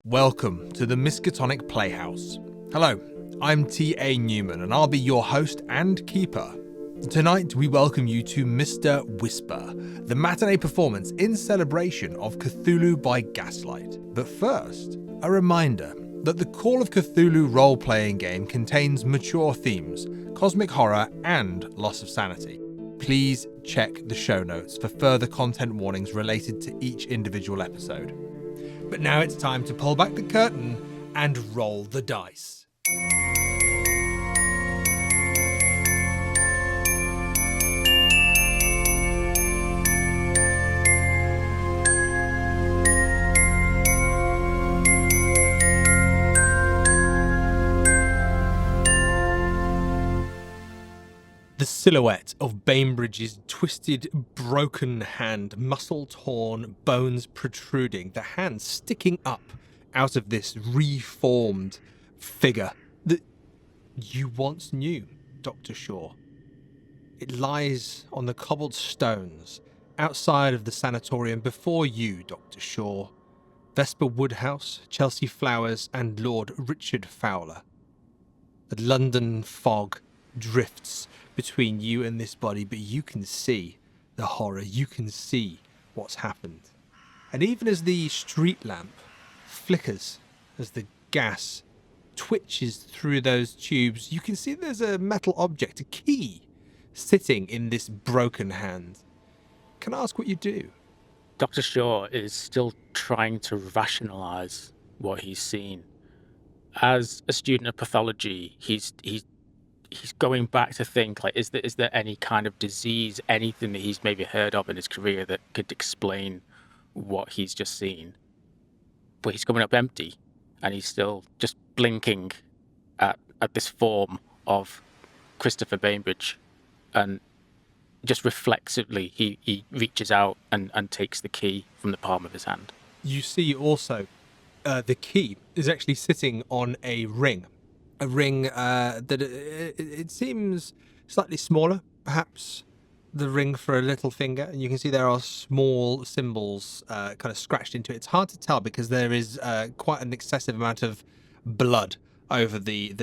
Welcome to the Miskatonic Playhouse. Hello, I'm T.A. Newman and I'll be your host and keeper. Tonight we welcome you to Mr. Whisper, the matinee performance in celebration of Cthulhu by Gaslight. But first, a reminder that the Call of Cthulhu role-playing game contains mature themes, cosmic horror and loss of sanity. Please check the show notes for further content warnings related to each individual episode. But now it's time to pull back the curtain and roll the dice. The silhouette of Bainbridge's twisted, broken hand, muscle torn, bones protruding, the hand sticking up out of this reformed figure that you once knew, Dr. Shaw. It lies on the cobbled stones outside of the sanatorium before you, Dr. Shaw. Vesper Wodehouse, Chelsea Flowers, and Lord Richard Fowler. The London fog drifts between you and this body, but you can see the horror, you can see what's happened. And even as the street lamp flickers, as the gas twitches through those tubes, you can see there's a metal object, a key, sitting in this broken hand. Can I ask what you do? Dr. Shaw is still trying to rationalize what he's seen. As a student of pathology, he's going back to think, like, is there any kind of disease, anything that he's maybe heard of in his career that could explain what he's just seen? But he's coming up empty, and he's still just blinking at this form of Chrisopher Bainbridge, and just reflexively he reaches out and takes the key from the palm of his hand. You see also the key is actually sitting on a ring. A ring that it seems slightly smaller, perhaps the ring for a little finger. And you can see there are small symbols kind of scratched into it. It's hard to tell because there is quite an excessive amount of blood over the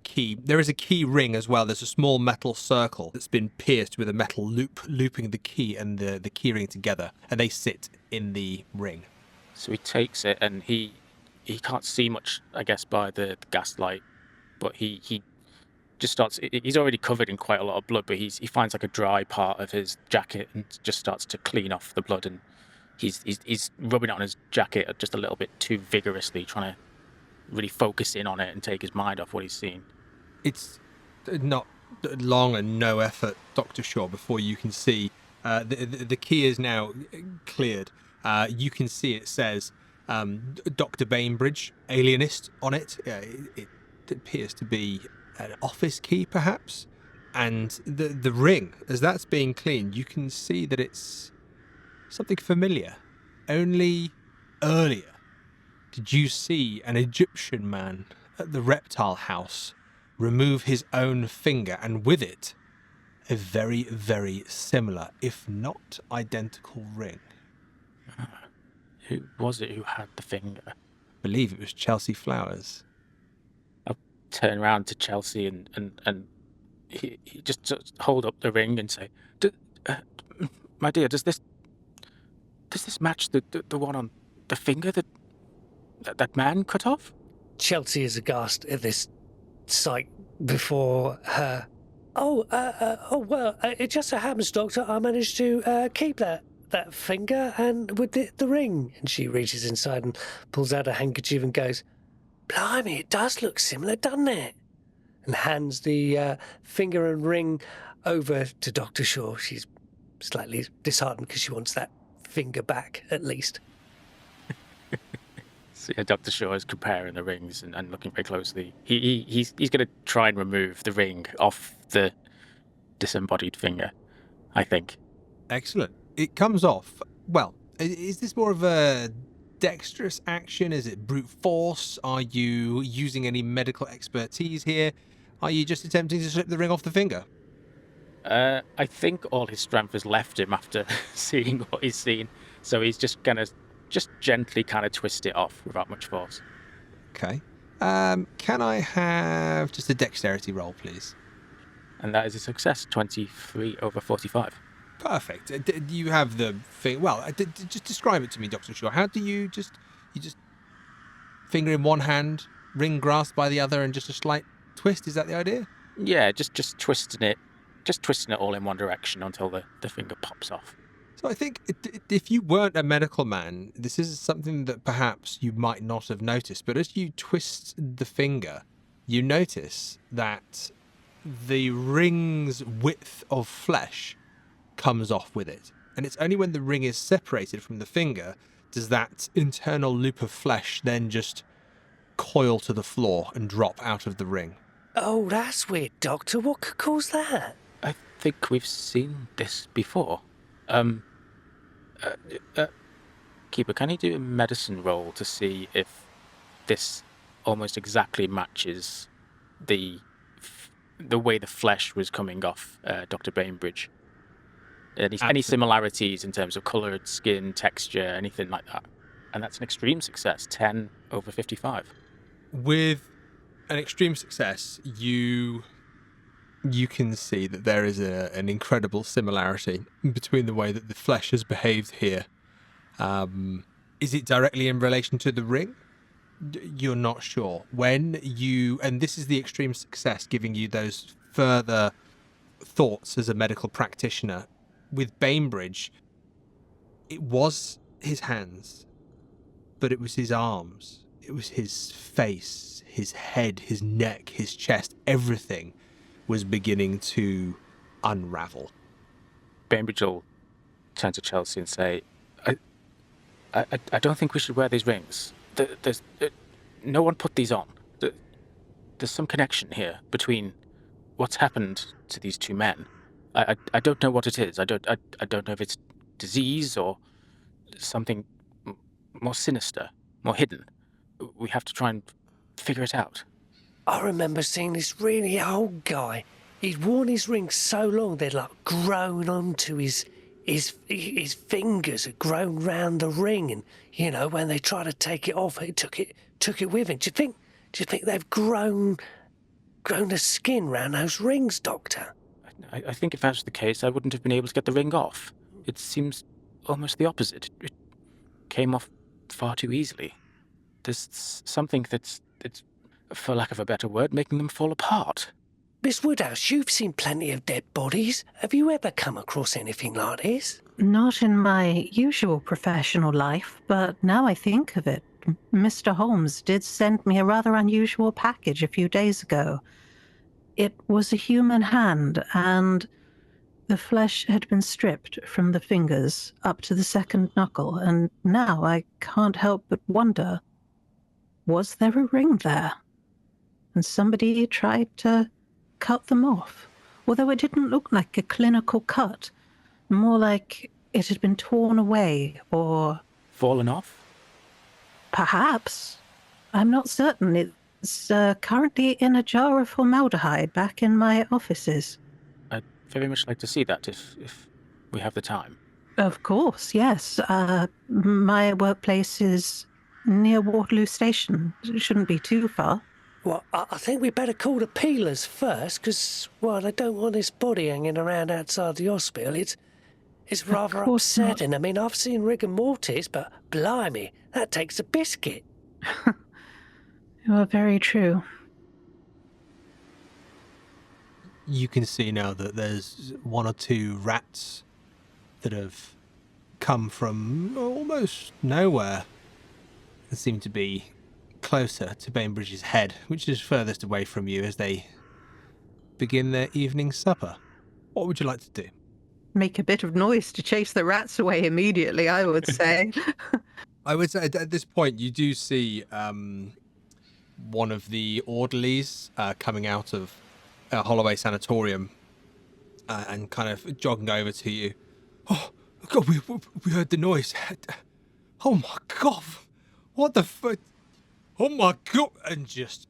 key. There is a key ring as well. There's a small metal circle that's been pierced with a metal loop, looping the key and the key ring together. And they sit in the ring. So he takes it, and he can't see much, I guess, by the gaslight. But he just starts. He's already covered in quite a lot of blood, but he finds like a dry part of his jacket and just starts to clean off the blood. And he's rubbing it on his jacket just a little bit too vigorously, trying to really focus in on it and take his mind off what he's seen. It's not long and no effort, Dr. Shaw, before you can see the key is now cleared. You can see it says Dr. Bainbridge, alienist on it. It appears to be an office key, perhaps. And the ring, as that's being cleaned, you can see that it's something familiar. Only earlier did you see an Egyptian man at the reptile house remove his own finger, and with it, a very, very similar, if not identical, ring. Who was it who had the finger? I believe it was Chelsea Flowers. I'll turn around to Chelsea and he just hold up the ring and say, "My dear, does this match the one on the finger that man cut off?" Chelsea is aghast at this sight before her. Well, it just so happens, Doctor, I managed to keep that finger and with the ring. And she reaches inside and pulls out a handkerchief and goes, "Blimey, it does look similar, doesn't it?" And hands the finger and ring over to Dr. Shaw. She's slightly disheartened because she wants that finger back, at least. So yeah, Dr. Shaw is comparing the rings and looking very closely. He's going to try and remove the ring off the disembodied finger, I think. Excellent. It comes off. Well, is this more of a dexterous action? Is it brute force? Are you using any medical expertise here? Are you just attempting to slip the ring off the finger? I think all his strength has left him after seeing what he's seen. So he's just going to just gently kind of twist it off without much force. Okay. Can I have just a dexterity roll, please? And that is a success, 23 over 45. Perfect. Do you have the thing? Well, just describe it to me, Dr. Shaw. How do you just finger in one hand, ring grasped by the other, and just a slight twist? Is that the idea? Yeah, just twisting it all in one direction until the finger pops off. So I think if you weren't a medical man, this is something that perhaps you might not have noticed. But as you twist the finger, you notice that the ring's width of flesh comes off with it. And it's only when the ring is separated from the finger does that internal loop of flesh then just coil to the floor and drop out of the ring. Oh, that's weird, Doctor. What could cause that? I think we've seen this before. Keeper, can you do a medicine roll to see if this almost exactly matches the way the flesh was coming off Dr. Bainbridge? Any similarities in terms of coloured skin, texture, anything like that? And that's an extreme success, 10 over 55. With an extreme success, you can see that there is an incredible similarity between the way that the flesh has behaved here. Is it directly in relation to the ring? You're not sure. And this is the extreme success giving you those further thoughts as a medical practitioner. With Bainbridge, it was his hands, but it was his arms. It was his face, his head, his neck, his chest. Everything was beginning to unravel. Bainbridge will turn to Chelsea and say, I don't think we should wear these rings. No one put these on. There's some connection here between what's happened to these two men. I don't know what it is. I don't know if it's disease or something more sinister, more hidden. We have to try and figure it out. I remember seeing this really old guy. He'd worn his rings so long they'd like grown onto his fingers had grown round the ring, and when they tried to take it off, it took it with him. Do you think they've grown the skin round those rings, Doctor? I think if that was the case, I wouldn't have been able to get the ring off. It seems almost the opposite. It came off far too easily. There's something that's, for lack of a better word, making them fall apart. Miss Wodehouse, you've seen plenty of dead bodies. Have you ever come across anything like this? Not in my usual professional life, but now I think of it, Mr. Holmes did send me a rather unusual package a few days ago. It was a human hand, and the flesh had been stripped from the fingers up to the second knuckle, and now I can't help but wonder, was there a ring there? And somebody tried to cut them off, although it didn't look like a clinical cut, more like it had been torn away or... Fallen off? Perhaps. I'm not certain. It's currently in a jar of formaldehyde back in my offices. I'd very much like to see that if we have the time. Of course, yes. My workplace is near Waterloo Station. It shouldn't be too far. Well, I think we better call the peelers first, because, I don't want this body hanging around outside the hospital. It's rather upsetting. Not. I mean, I've seen rigor mortis, but blimey, that takes a biscuit. You are very true. You can see now that there's one or two rats that have come from almost nowhere and seem to be closer to Bainbridge's head, which is furthest away from you as they begin their evening supper. What would you like to do? Make a bit of noise to chase the rats away immediately, I would say. I would say at this point you do see one of the orderlies coming out of Holloway Sanatorium and kind of jogging over to you. Oh, God, we heard the noise. Oh, my God. What the fuck? Oh, my God. And just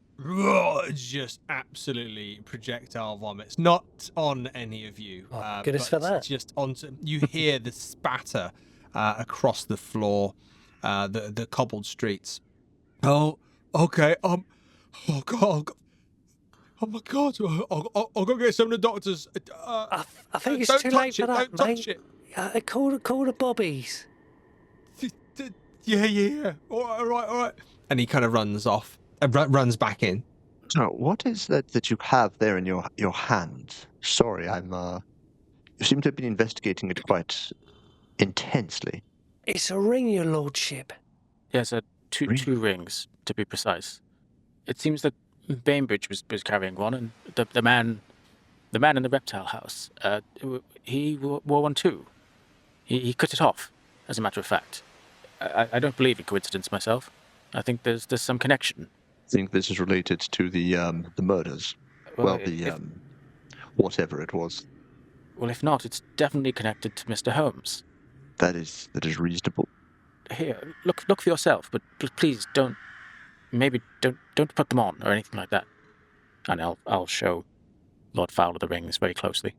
absolutely projectile vomits. Not on any of you. Goodness for that. Just onto... You hear the spatter across the floor. the cobbled streets. Oh, okay. Oh God. Oh my God! I'll go get some of the doctors. I think it's don't too touch late for it, that, don't mate. touch it. Call the bobbies. Yeah. All right. And he kind of runs off, runs back in. So, what is that you have there in your hand? Sorry, you seem to have been investigating it quite intensely. It's a ring, your lordship. Yes, two rings, to be precise. It seems that Bainbridge was carrying one, and the man in the reptile house, he wore one too. He cut it off, as a matter of fact. I don't believe in coincidence myself. I think there's some connection. I think this is related to the murders. Well, whatever it was. Well, if not, it's definitely connected to Mr. Holmes. That is reasonable. Here, look for yourself, but please don't put them on or anything like that. And I'll show Lord Fowler the rings very closely.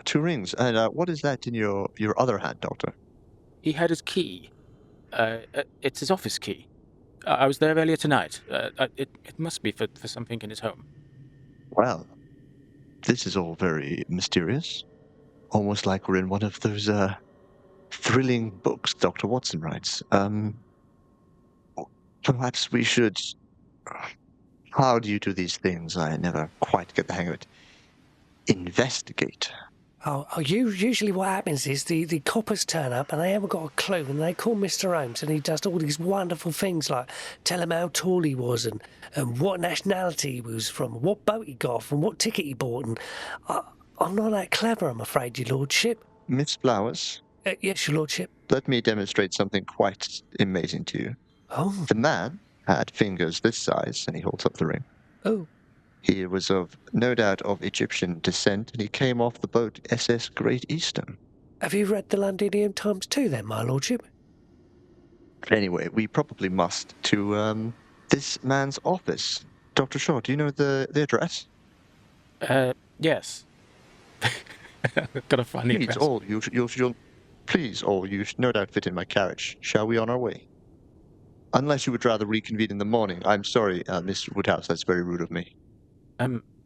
2 rings. And what is that in your other hand, Doctor? He had his key. It's his office key. I was there earlier tonight. It must be for something in his home. Well, this is all very mysterious. Almost like we're in one of those thrilling books Dr. Watson writes. Perhaps we should... How do you do these things? I never quite get the hang of it. Investigate. Usually what happens is the coppers turn up and they haven't got a clue, and they call Mr. Holmes and he does all these wonderful things like tell him how tall he was and what nationality he was from, what boat he got off and what ticket he bought. And I'm not that clever, I'm afraid, your lordship. Miss Flowers? Yes, your lordship. Let me demonstrate something quite amazing to you. Oh. The man had fingers this size, and he holds up the ring. Oh. He was no doubt of Egyptian descent, and he came off the boat SS Great Eastern. Have you read the Londinium Times too, then, my lordship? Anyway, we probably must to this man's office. Dr. Shaw, do you know the address? Yes. Gotta find the address. Please, you should no doubt fit in my carriage. Shall we on our way? Unless you would rather reconvene in the morning. I'm sorry, Miss Wodehouse, that's very rude of me.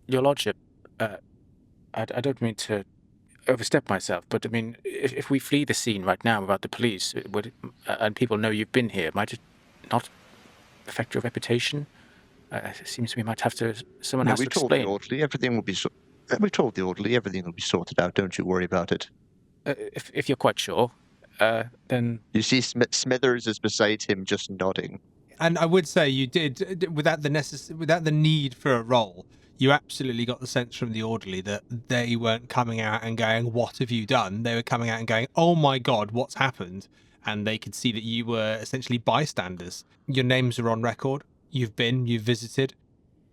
Your lordship, I don't mean to overstep myself, but I mean, if we flee the scene right now without the police, and people know you've been here, might it not affect your reputation? It seems we might have to. Someone has to explain. We told the orderly everything will be sorted out. Don't you worry about it. If you're quite sure, then you see, Smithers is beside him, just nodding. And I would say you did without the need for a role. You absolutely got the sense from the orderly that they weren't coming out and going, "What have you done?" They were coming out and going, "Oh my God, what's happened?" And they could see that you were essentially bystanders. Your names are on record. You've visited.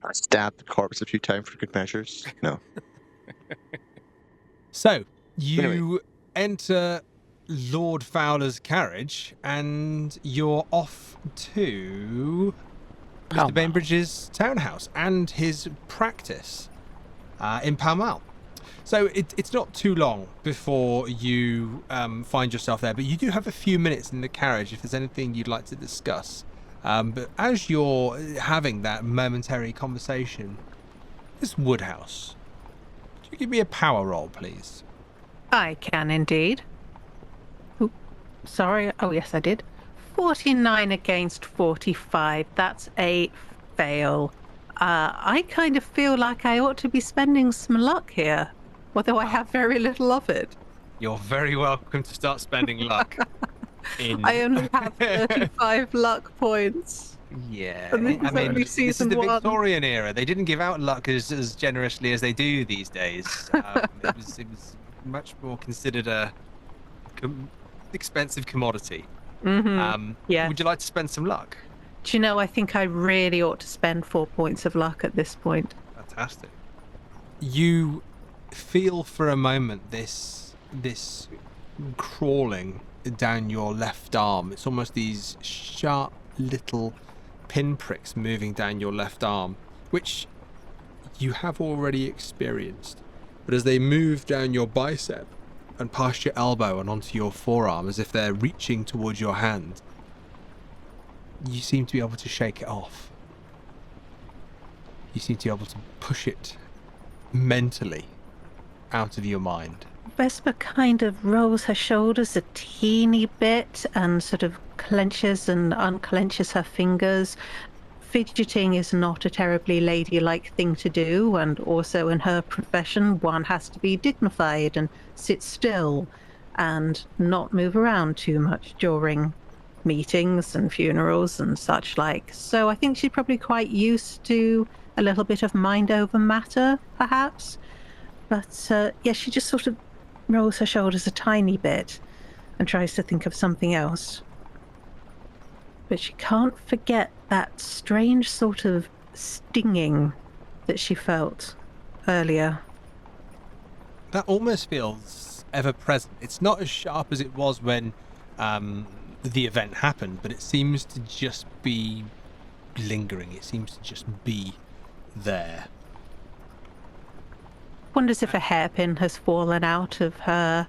I stabbed the corpse a few times for good measures. No. So you enter Lord Fowler's carriage, and you're off to Mr. Bainbridge's townhouse and his practice in Pall Mall. So it's not too long before you find yourself there, but you do have a few minutes in the carriage if there's anything you'd like to discuss. But as you're having that momentary conversation, Miss Wodehouse, could you give me a power roll, please? I can indeed. Sorry. Oh, yes, I did. 49 against 45. That's a fail. I kind of feel like I ought to be spending some luck here, although I have very little of it. You're very welcome to start spending luck. I only have 35 luck points. Yeah, I mean, this is the Victorian era. They didn't give out luck as generously as they do these days. It was much more considered a expensive commodity. Mm-hmm. Yeah. Would you like to spend some luck? Do you know, I think I really ought to spend 4 points of luck at this point. Fantastic. You feel for a moment this crawling down your left arm. It's almost these sharp little pinpricks moving down your left arm, which you have already experienced. But as they move down your bicep and past your elbow and onto your forearm, as if they're reaching towards your hand, you seem to be able to shake it off. You seem to be able to push it mentally out of your mind. Vesper kind of rolls her shoulders a teeny bit and sort of clenches and unclenches her fingers. Fidgeting is not a terribly ladylike thing to do, and also in her profession, one has to be dignified and sit still and not move around too much during meetings and funerals and such like. So I think she's probably quite used to a little bit of mind over matter, perhaps. But yeah, she just sort of rolls her shoulders a tiny bit and tries to think of something else. But she can't forget that strange sort of stinging that she felt earlier. That almost feels ever present. It's not as sharp as it was when the event happened, but it seems to just be lingering. It seems to just be there. Wonders if a hairpin has fallen out of her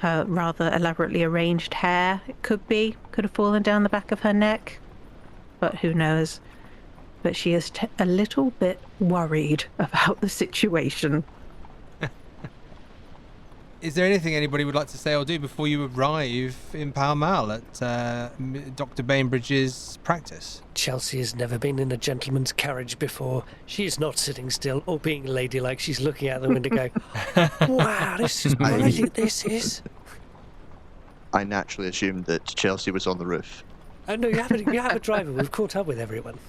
rather elaborately arranged hair. It could have fallen down the back of her neck, but who knows. But she is a little bit worried about the situation. Is there anything anybody would like to say or do before you arrive in Pall Mall at Dr. Bainbridge's practice? Chelsea has never been in a gentleman's carriage before. She is not sitting still or being ladylike. She's looking out the window going, wow, this is brilliant, this is. I naturally assumed that Chelsea was on the roof. No, you have a driver. We've caught up with everyone.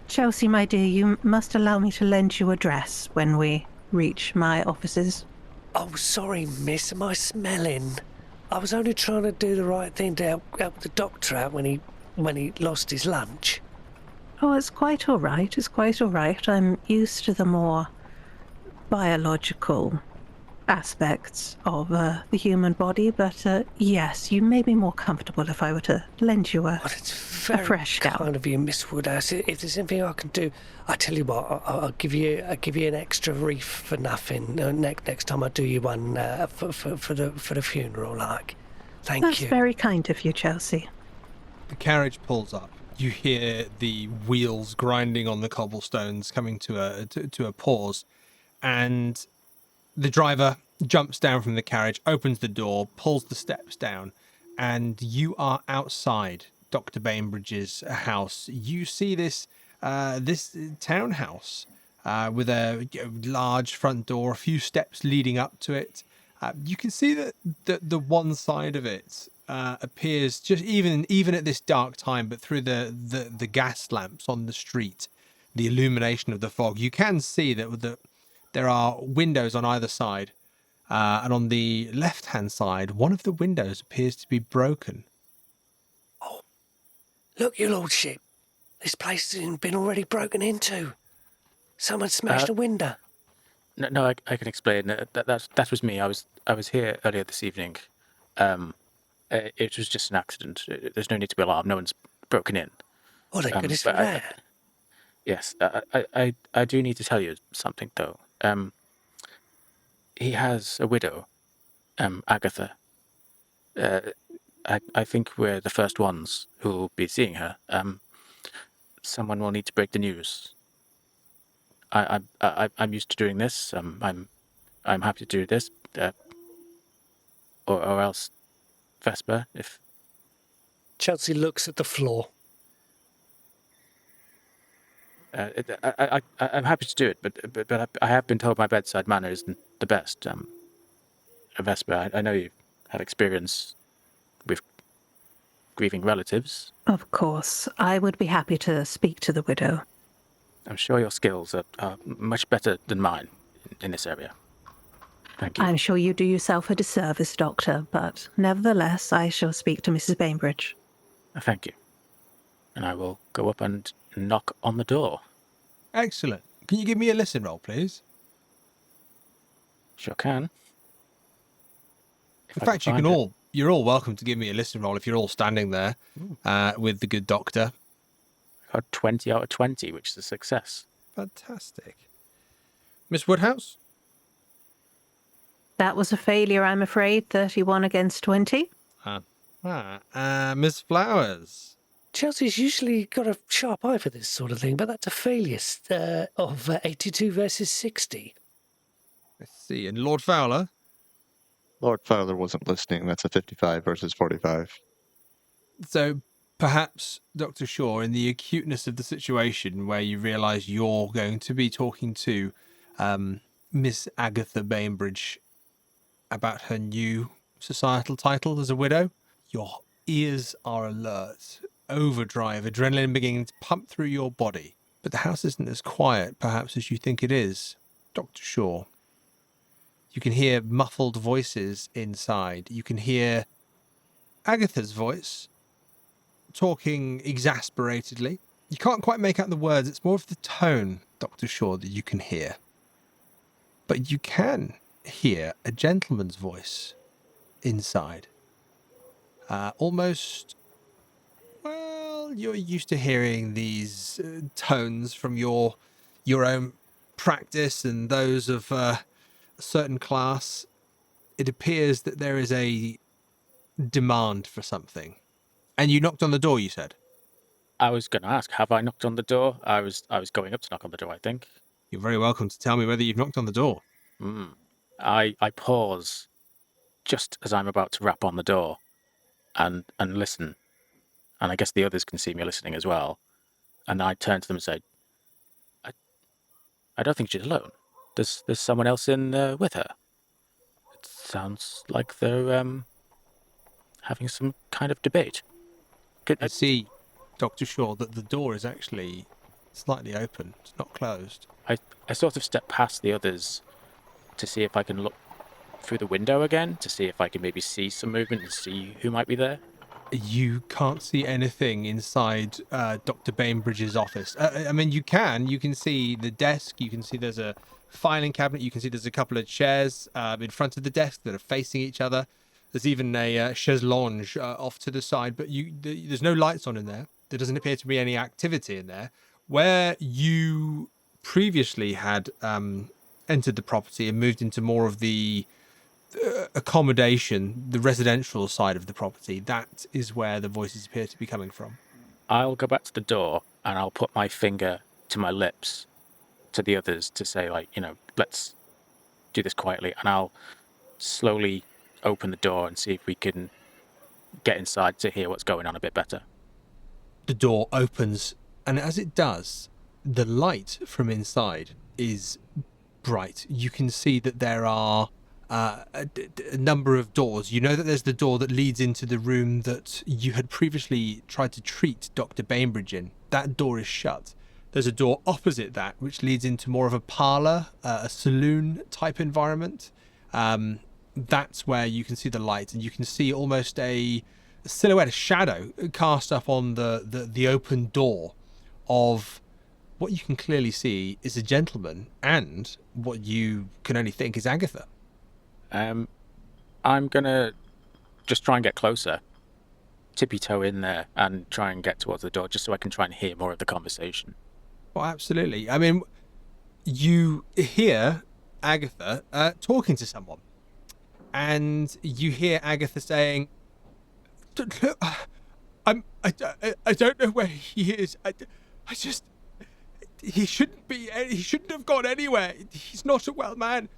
Chelsea, my dear, you must allow me to lend you a dress when we reach my offices. Oh, sorry, miss. Am I smelling? I was only trying to do the right thing to help the doctor out when he lost his lunch. Oh, it's quite all right. It's quite all right. I'm used to the more biological aspects of the human body, but yes, you may be more comfortable if I were to lend you a fresh gown. Kind of you, Miss Wodehouse. If there's anything I can do, I tell you what, I'll give you an extra wreath for nothing. Next time I do you one for the funeral, like. Thank you. That's very kind of you, Chelsea. The carriage pulls up. You hear the wheels grinding on the cobblestones coming to a pause, and the driver jumps down from the carriage, opens the door, pulls the steps down, and you are outside Dr. Bainbridge's house. You see this townhouse with a large front door, a few steps leading up to it. You can see that the one side of it appears, just even at this dark time, but through the gas lamps on the street, the illumination of the fog, you can see that there are windows on either side, and on the left-hand side, one of the windows appears to be broken. Oh, look, your lordship. This place has been already broken into. Someone smashed a window. No, I can explain. That was me. I was here earlier this evening. It was just an accident. There's no need to be alarmed. No one's broken in. Oh, thank goodness for that. Yes, I do need to tell you something, though. He has a widow, Agatha. I think we're the first ones who will be seeing her. Someone will need to break the news. I'm used to doing this. I'm happy to do this. Or else, Vesper, if... Chelsea looks at the floor. I'm happy to do it, but I have been told my bedside manner isn't the best. Vesper, I know you have experience with grieving relatives. Of course, I would be happy to speak to the widow. I'm sure your skills are much better than mine in this area. Thank you. I'm sure you do yourself a disservice, Doctor, but nevertheless, I shall speak to Mrs. Bainbridge. Thank you. And I will go up and knock on the door. Excellent. Can you give me a listen roll, please? Sure can. In fact, you're all welcome to give me a listen roll if you're all standing there with the good doctor. I got 20 out of 20, which is a success. Fantastic. Miss Wodehouse? That was a failure, I'm afraid. 31 against 20. Miss Flowers? Chelsea's usually got a sharp eye for this sort of thing, but that's a failure of 82 versus 60. Let's see. And Lord Fowler? Lord Fowler wasn't listening. That's a 55 versus 45. So perhaps, Dr. Shaw, in the acuteness of the situation where you realise you're going to be talking to Miss Agatha Bainbridge about her new societal title as a widow, your ears are alert, overdrive, adrenaline beginning to pump through your body. But the house isn't as quiet, perhaps, as you think it is. Dr. Shaw, you can hear muffled voices inside. You can hear Agatha's voice talking exasperatedly. You can't quite make out the words. It's more of the tone, Dr. Shaw, that you can hear. But you can hear a gentleman's voice inside. Almost, well, you're used to hearing these tones from your own practice and those of a certain class. It appears that there is a demand for something. And you knocked on the door, you said? I was going to ask, have I knocked on the door? I was going up to knock on the door, I think. You're very welcome to tell me whether you've knocked on the door. I pause just as I'm about to rap on the door and listen. And I guess the others can see me listening as well. And I turn to them and say, I don't think she's alone. There's someone else in with her. It sounds like they're having some kind of debate. I see, Dr. Shaw, that the door is actually slightly open. It's not closed. I sort of step past the others to see if I can look through the window again, to see if I can maybe see some movement and see who might be there. You can't see anything inside Dr. Bainbridge's office. I mean, you can see the desk. You can see there's a filing cabinet. You can see there's a couple of chairs in front of the desk that are facing each other. There's even a chaise lounge off to the side, but there's no lights on in there. There doesn't appear to be any activity in there. Where you previously had entered the property and moved into more of the accommodation, the residential side of the property, that is where the voices appear to be coming from. I'll go back to the door and I'll put my finger to my lips to the others to say, like, let's do this quietly. And I'll slowly open the door and see if we can get inside to hear what's going on a bit better. The door opens, and as it does, the light from inside is bright. You can see that there are a number of doors. You know that there's the door that leads into the room that you had previously tried to treat Dr. Bainbridge in. That door is shut. There's a door opposite that, which leads into more of a parlour, a saloon type environment. That's where you can see the light, and you can see almost a silhouette, a shadow cast up on the open door of what you can clearly see is a gentleman, and what you can only think is Agatha. I'm gonna just try and get closer, tippy toe in there, and try and get towards the door, just so I can try and hear more of the conversation. Well, absolutely. I mean, you hear Agatha talking to someone, and you hear Agatha saying, "Look, I don't know where he is. He shouldn't have gone anywhere. He's not a well man.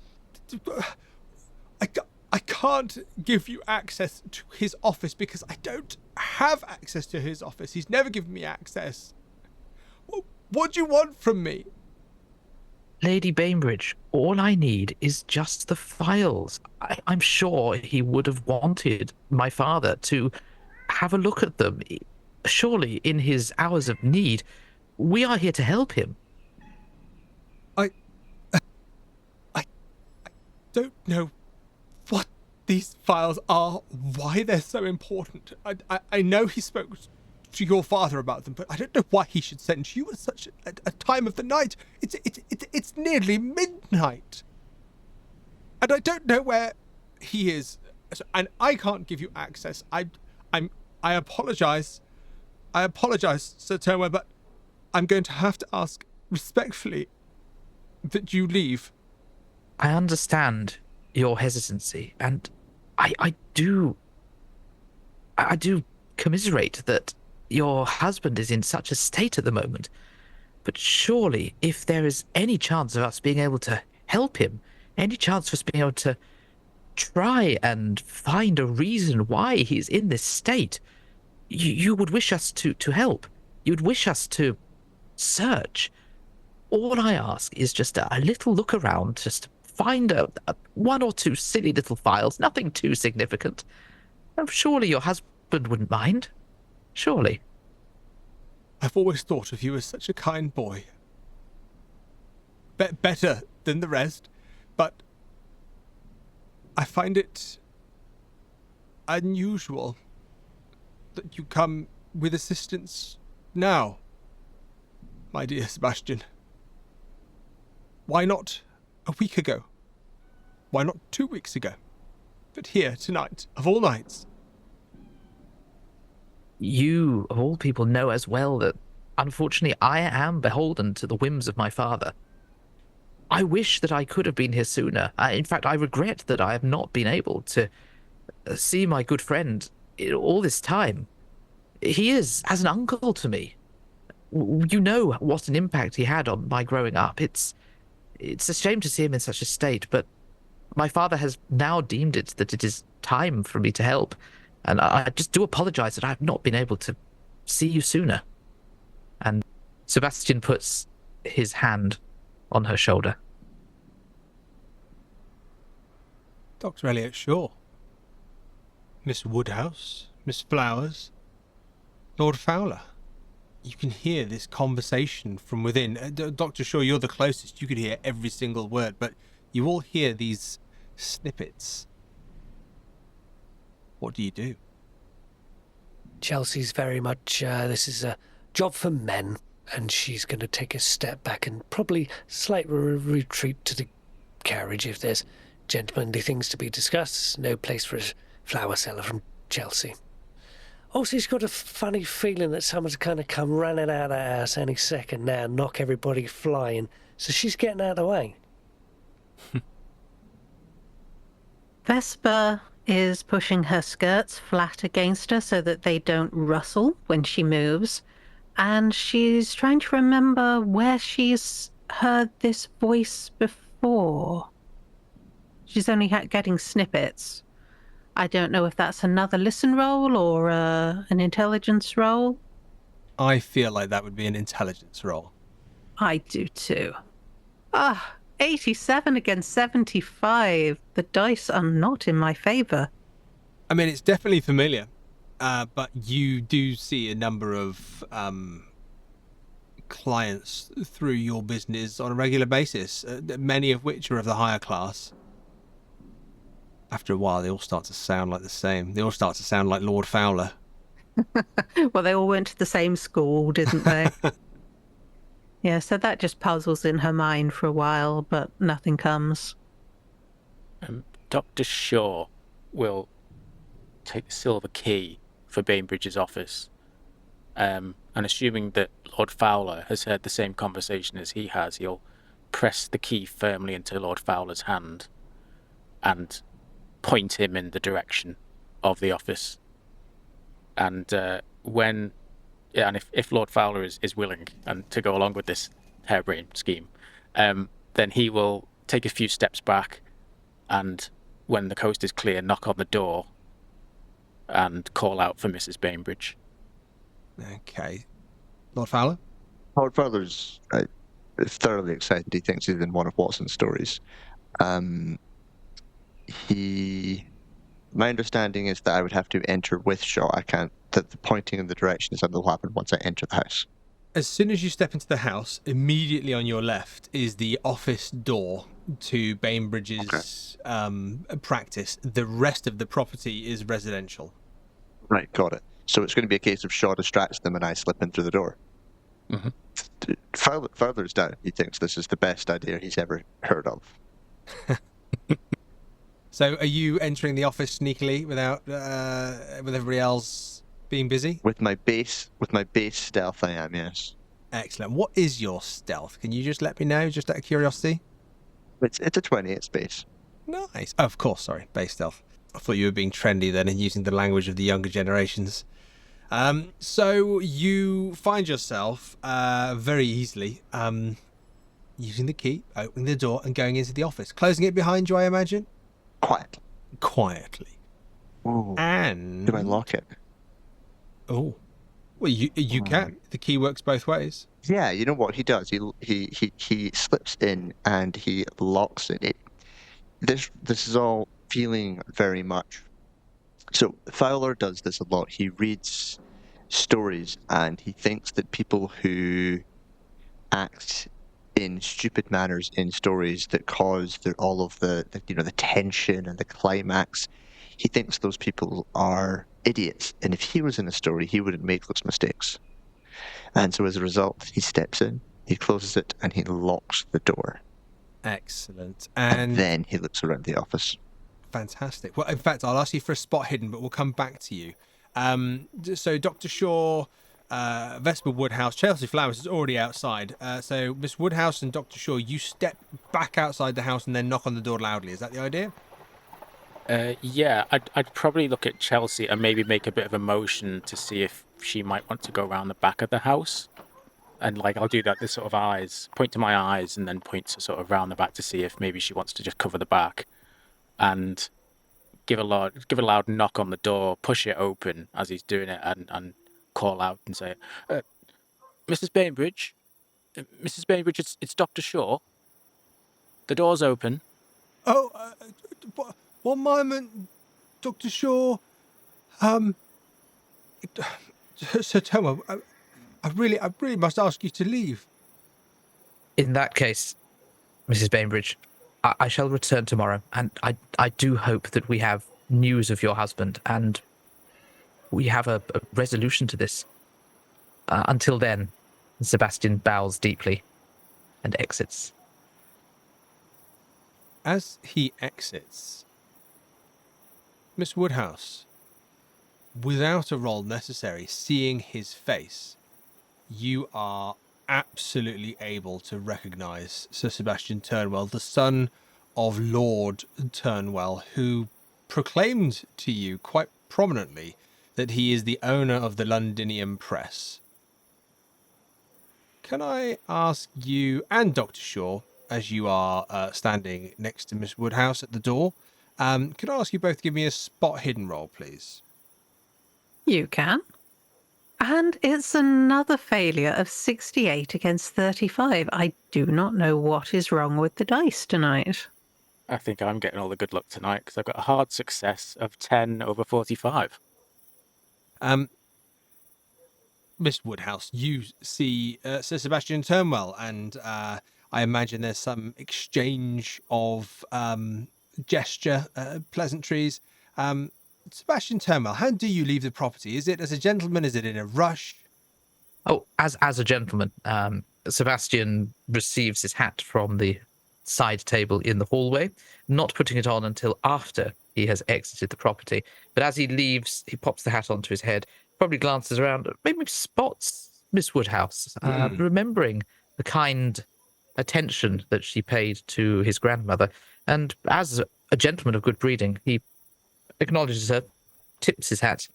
I can't give you access to his office because I don't have access to his office. He's never given me access. What do you want from me?" Lady Bainbridge, all I need is just the files. I'm sure he would have wanted my father to have a look at them. Surely, in his hours of need, we are here to help him. I don't know what these files are, why they're so important. I know he spoke to your father about them, but I don't know why he should send you at such a time of the night. It's nearly midnight, and I don't know where he is, and I can't give you access. I apologize. I apologize, Sir Turnwell, but I'm going to have to ask respectfully that you leave. I understand your hesitancy, and I do commiserate that your husband is in such a state at the moment. But surely, if there is any chance of us being able to help him, any chance of us being able to try and find a reason why he's in this state, you would wish us to help. You'd wish us to search. All I ask is just a little look around, just find one or two silly little files, nothing too significant. Surely your husband wouldn't mind. Surely. I've always thought of you as such a kind boy. Better than the rest, but I find it unusual that you come with assistance now, my dear Sebastian. Why not a week ago? Why not 2 weeks ago? But here, tonight, of all nights. You, of all people, know as well that, unfortunately, I am beholden to the whims of my father. I wish that I could have been here sooner. In fact, I regret that I have not been able to see my good friend all this time. He is as an uncle to me. You know what an impact he had on my growing up. It's a shame to see him in such a state, but my father has now deemed it that it is time for me to help. And I just do apologize that I have not been able to see you sooner. And Sebastian puts his hand on her shoulder. Dr. Elliot, sure. Miss Wodehouse, Miss Flowers, Lord Fowler. You can hear this conversation from within. Dr. Shaw, you're the closest. You could hear every single word, but you all hear these snippets. What do you do? Chelsea's very much, this is a job for men, and she's going to take a step back and probably slight retreat to the carriage if there's gentlemanly things to be discussed. No place for a flower seller from Chelsea. Also, she's got a funny feeling that someone's going to come running out of the house any second now and knock everybody flying, so she's getting out of the way. Vesper is pushing her skirts flat against her so that they don't rustle when she moves, and she's trying to remember where she's heard this voice before. She's only getting snippets. I don't know if that's another listen roll or an intelligence roll. I feel like that would be an intelligence roll. I do too. 87 against 75. The dice are not in my favor. I mean, it's definitely familiar, but you do see a number of clients through your business on a regular basis, many of which are of the higher class. After a while, they all start to sound like the same. They all start to sound like Lord Fowler. Well, they all went to the same school, didn't they? Yeah, so that just puzzles in her mind for a while, but nothing comes. Dr. Shaw will take the silver key for Bainbridge's office, and assuming that Lord Fowler has heard the same conversation as he has, he'll press the key firmly into Lord Fowler's hand and point him in the direction of the office. And if Lord Fowler is willing and to go along with this harebrained scheme, then he will take a few steps back, and when the coast is clear, knock on the door and call out for Mrs. Bainbridge. Okay. Lord Fowler? Lord Fowler's thoroughly excited. He thinks he's in one of Watson's stories. My understanding is that I would have to enter with Shaw. That the pointing in the direction is something that will happen once I enter the house. As soon as you step into the house, immediately on your left is the office door to Bainbridge's practice. The rest of the property is residential. Right, got it. So it's going to be a case of Shaw distracts them and I slip in through the door. Mm-hmm. Fowler's down. He thinks this is the best idea he's ever heard of. So are you entering the office sneakily without with everybody else being busy? With my base stealth, I am, yes. Excellent. What is your stealth? Can you just let me know, just out of curiosity? It's a 20, it's base. Nice. Oh, of course, sorry, base stealth. I thought you were being trendy then and using the language of the younger generations. So you find yourself very easily using the key, opening the door, and going into the office, closing it behind you, I imagine. Quietly. Ooh. And Do I lock it? Oh, well, you can. The key works both ways. Yeah, you know what he does? He slips in and he locks it. This is all feeling very much. So Fowler does this a lot. He reads stories and he thinks that people who act in stupid manners in stories that cause all of the tension and the climax, he thinks those people are idiots. And if he was in a story, he wouldn't make those mistakes. And so as a result, he steps in, he closes it, and he locks the door. Excellent. And then he looks around the office. Fantastic. Well, in fact, I'll ask you for a spot hidden, but we'll come back to you. So Dr. Shaw, Vesper, Wodehouse, Chelsea Flowers is already outside. So Miss Wodehouse and Dr. Shaw, you step back outside the house and then knock on the door loudly. Is that the idea? Yeah, I'd probably look at Chelsea and maybe make a bit of a motion to see if she might want to go around the back of the house. And I'll do that, this sort of eyes, point to my eyes and then point to sort of round the back to see if maybe she wants to just cover the back. And give a loud knock on the door, push it open as he's doing it, and call out and say, Mrs. Bainbridge, it's Dr. Shaw. The door's open. Oh, one moment, Dr. Shaw. Sir Turnwell, I really must ask you to leave. In that case, Mrs. Bainbridge, I shall return tomorrow, and I do hope that we have news of your husband, and we have a resolution to this. Until then, Sebastian bows deeply and exits. As he exits, Miss Wodehouse, without a roll necessary, seeing his face, you are absolutely able to recognize Sir Sebastian Turnwell, the son of Lord Turnwell, who proclaimed to you quite prominently that he is the owner of the Londinium Press. Can I ask you and Dr. Shaw, as you are standing next to Miss Wodehouse at the door, could I ask you both to give me a spot hidden roll, please? You can. And it's another failure of 68 against 35. I do not know what is wrong with the dice tonight. I think I'm getting all the good luck tonight because I've got a hard success of 10 over 45. Miss Wodehouse, you see Sir Sebastian Turnwell, and I imagine there's some exchange of gesture, pleasantries. Sebastian Turnwell, how do you leave the property? Is it as a gentleman? Is it in a rush? Oh, as a gentleman, Sebastian receives his hat from the side table in the hallway, not putting it on until after he has exited the property. But as he leaves, he pops the hat onto his head, probably glances around, maybe spots Miss Wodehouse, remembering the kind attention that she paid to his grandmother. And as a gentleman of good breeding, he acknowledges her, tips his hat,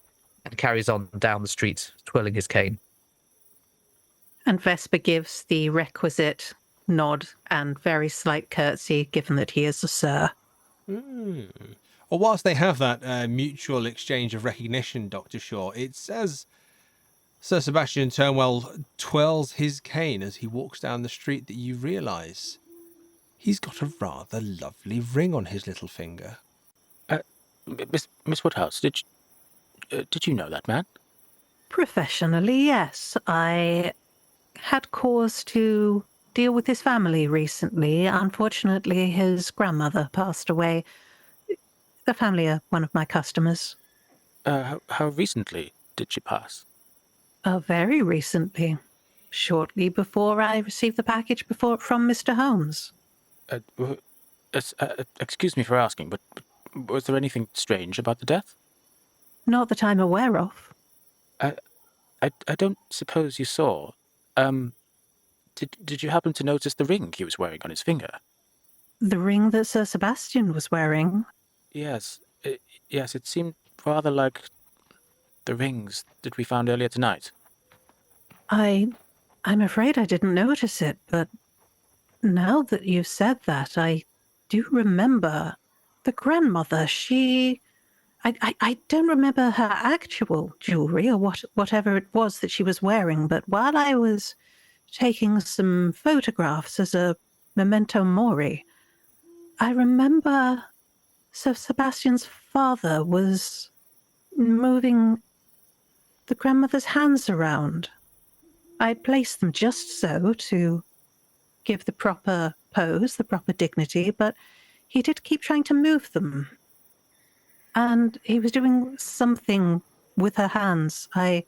and carries on down the street, twirling his cane. And Vesper gives the requisite nod and very slight curtsy, given that he is a sir. Well, whilst they have that mutual exchange of recognition, Dr. Shaw, it's as Sir Sebastian Turnwell twirls his cane as he walks down the street that you realise he's got a rather lovely ring on his little finger. Miss Wodehouse, did you know that man? Professionally, yes. I had cause to deal with his family recently. Unfortunately, his grandmother passed away. The family are one of my customers. How recently did she pass? Very recently. Shortly before I received the package from Mr. Holmes. Excuse me for asking, but was there anything strange about the death? Not that I'm aware of. I don't suppose you saw. Did you happen to notice the ring he was wearing on his finger? The ring that Sir Sebastian was wearing? Yes, it seemed rather like the rings that we found earlier tonight? I'm afraid I didn't notice it, but now that you've said that, I do remember the grandmother. I don't remember her actual jewelry or whatever it was that she was wearing, but while I was taking some photographs as a memento mori, I remember Sir Sebastian's father was moving the grandmother's hands around. I placed them just so to give the proper pose, the proper dignity, but he did keep trying to move them. And he was doing something with her hands. I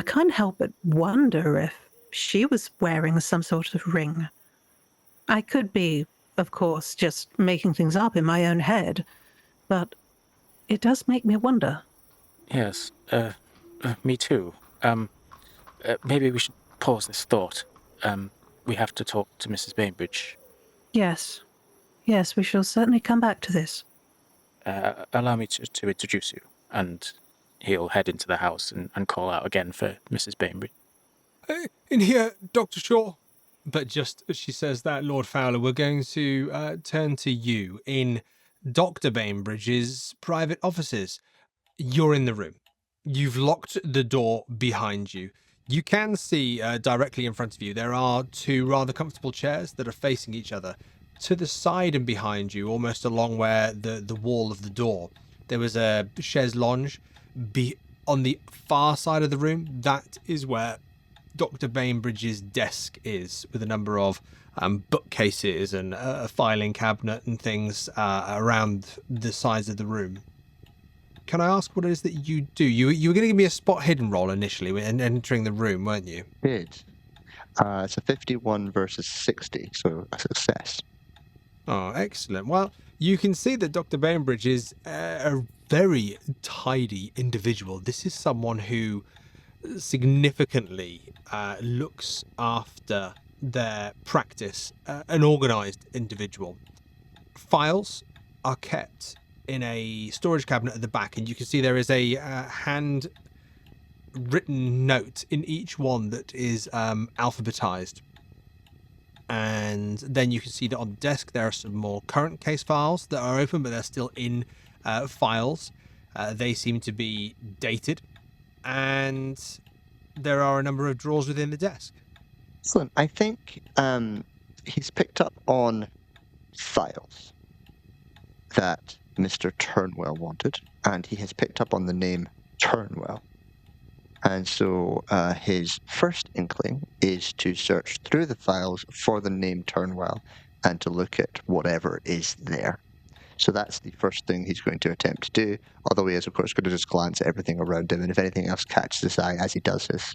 can't help but wonder if she was wearing some sort of ring. I could be, of course, just making things up in my own head, but it does make me wonder. Yes, me too. Maybe we should pause this thought. We have to talk to Mrs. Bainbridge. Yes, we shall certainly come back to this. Allow me to introduce you. And he'll head into the house and call out again for Mrs. Bainbridge. In here, Dr. Shaw. But just as she says that, Lord Fowler, we're going to turn to you in Dr. Bainbridge's private offices. You're in the room. You've locked the door behind you. You can see directly in front of you, there are two rather comfortable chairs that are facing each other. To the side and behind you, almost along where the wall of the door, there was a chaise lounge. On the far side of the room, that is where Dr. Bainbridge's desk is, with a number of bookcases and a filing cabinet and things around the sides of the room. Can I ask what it is that you do? You were going to give me a spot hidden roll initially when entering the room, weren't you? It's a 51 versus 60, so a success. Oh, excellent. Well, you can see that Dr. Bainbridge is a very tidy individual. This is someone who significantly looks after their practice, an organised individual. Files are kept in a storage cabinet at the back, and you can see there is a hand-written note in each one that is alphabetized. And then you can see that on the desk there are some more current case files that are open, but they're still in files. They seem to be dated, and there are a number of drawers within the desk. Excellent. I think he's picked up on files that Mr. Turnwell wanted, and he has picked up on the name Turnwell. And so his first inkling is to search through the files for the name Turnwell and to look at whatever is there. So that's the first thing he's going to attempt to do, although he is, of course, going to just glance at everything around him, and if anything else catches his eye as he does this,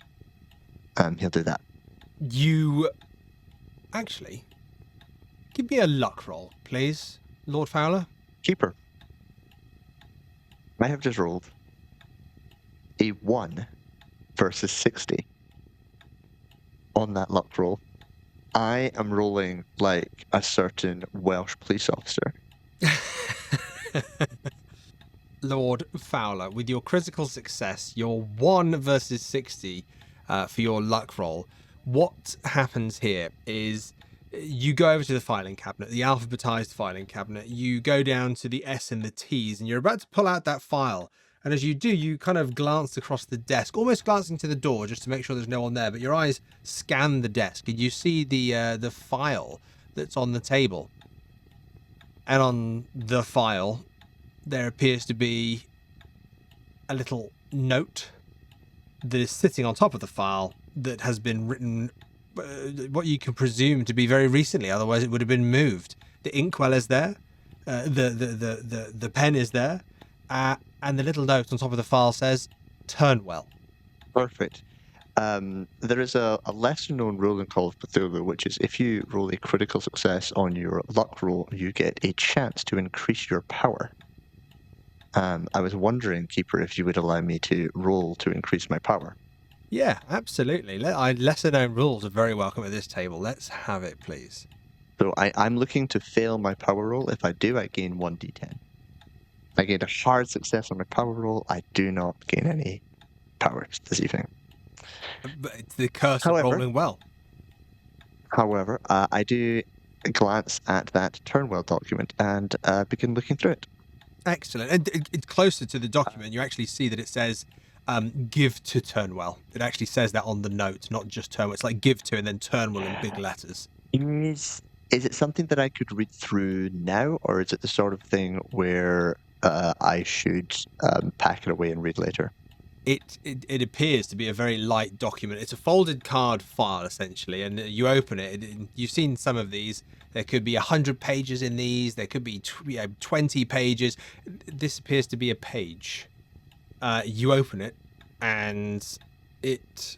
he'll do that. You actually give me a luck roll, please, Lord Fowler. Keeper. I have just rolled a 1 versus 60 on that luck roll. I am rolling like a certain Welsh police officer. Lord Fowler, with your critical success, your 1 versus 60 for your luck roll, what happens here is you go over to the filing cabinet, the alphabetized filing cabinet, you go down to the S and the T's, and you're about to pull out that file. And as you do, you kind of glance across the desk, almost glancing to the door just to make sure there's no one there, but your eyes scan the desk and you see the file that's on the table. And on the file, there appears to be a little note that is sitting on top of the file that has been written what you can presume to be very recently, otherwise it would have been moved. The inkwell is there, the pen is there, and the little note on top of the file says Turnwell. Perfect. There is a lesser-known rule in Call of Cthulhu, which is if you roll a critical success on your luck roll, you get a chance to increase your power. I was wondering, Keeper, if you would allow me to roll to increase my power. Yeah, absolutely. Lesser-known rules are very welcome at this table. Let's have it, please. So I'm looking to fail my power roll. If I do, I gain 1d10. I gained a hard success on my power roll. I do not gain any powers this evening. But it's the curse However- of rolling well. However, I do glance at that Turnwell document and begin looking through it. Excellent. And it's closer to the document. You actually see that it says give to Turnwell. It actually says that on the note, not just Turnwell. It's like give to and then Turnwell in big letters. Is it something that I could read through now, or is it the sort of thing where I should pack it away and read later? It appears to be a very light document. It's a folded card file, essentially, and you open it. You've seen some of these. There could be 100 pages in these. There could be 20 pages. This appears to be a page. You open it, and it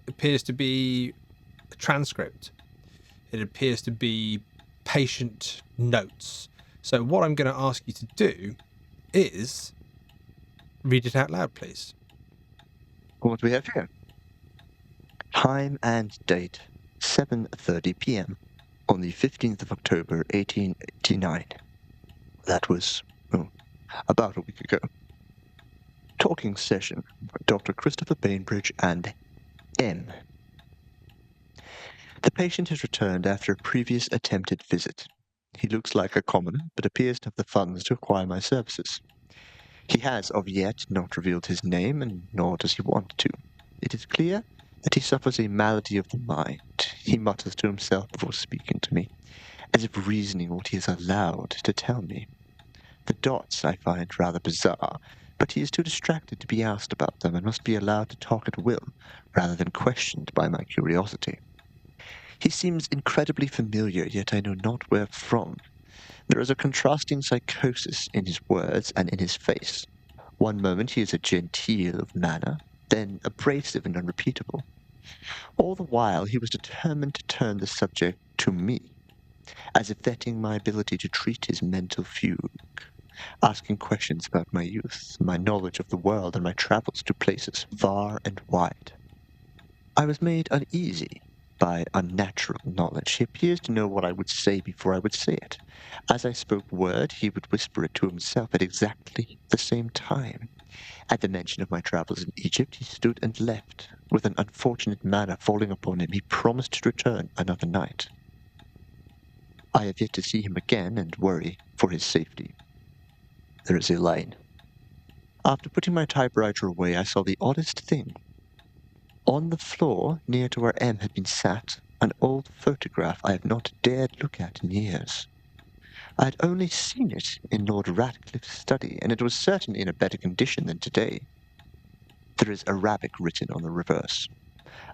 appears to be a transcript. It appears to be patient notes. So what I'm going to ask you to do is read it out loud, please. What do we have here? Time and date, 7:30 p.m. on the 15th of October, 1889. That was, about a week ago. Talking session by Dr. Chrisopher Bainbridge and M. The patient has returned after a previous attempted visit. He looks like a commoner, but appears to have the funds to acquire my services. He has, of yet, not revealed his name, and nor does he want to. It is clear that he suffers a malady of the mind. He mutters to himself before speaking to me, as if reasoning what he is allowed to tell me. The dots I find rather bizarre, but he is too distracted to be asked about them, and must be allowed to talk at will, rather than questioned by my curiosity. He seems incredibly familiar, yet I know not where from. There is a contrasting psychosis in his words and in his face. One moment he is a genteel of manner, then abrasive and unrepeatable. All the while he was determined to turn the subject to me, as if vetting my ability to treat his mental fugue, asking questions about my youth, my knowledge of the world, and my travels to places far and wide. I was made uneasy by unnatural knowledge. He appears to know what I would say before I would say it. As I spoke word, he would whisper it to himself at exactly the same time. At the mention of my travels in Egypt, he stood and left. With an unfortunate manner falling upon him, he promised to return another night. I have yet to see him again and worry for his safety. There is a line. After putting my typewriter away, I saw the oddest thing. On the floor, near to where M had been sat, an old photograph I have not dared look at in years. I had only seen it in Lord Ratcliffe's study, and it was certainly in a better condition than today. There is Arabic written on the reverse.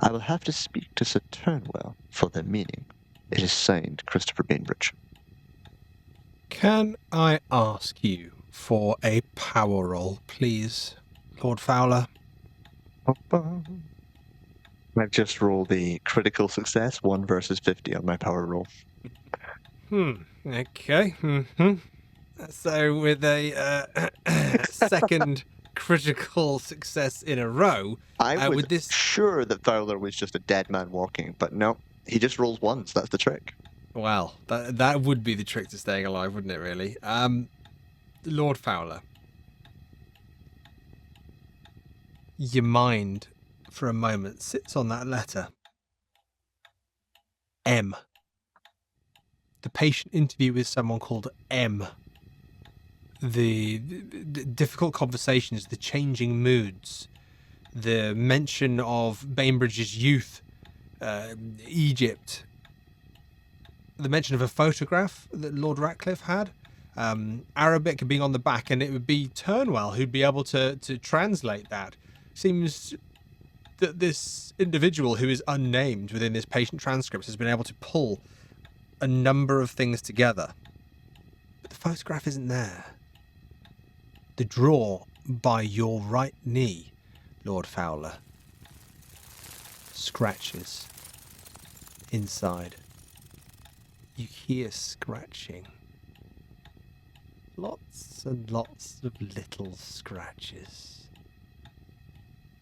I will have to speak to Sir Turnwell for their meaning. It is signed Chrisopher Bainbridge. Can I ask you for a power roll, please, Lord Fowler? I've just rolled the critical success, 1 versus 50 on my power roll. Okay. So with a second critical success in a row, I was with this... sure that Fowler was just a dead man walking, but no, he just rolls once. That's the trick. Well, that would be the trick to staying alive, wouldn't it, really? Lord Fowler. Your mind, for a moment, sits on that letter. M. The patient interview with someone called M. The difficult conversations, the changing moods, the mention of Bainbridge's youth, Egypt, the mention of a photograph that Lord Ratcliffe had, Arabic being on the back, and it would be Turnwell who'd be able to translate that. Seems that this individual who is unnamed within this patient transcript has been able to pull a number of things together. But the photograph isn't there. The drawer by your right knee, Lord Fowler, scratches inside. You hear scratching. Lots and lots of little scratches.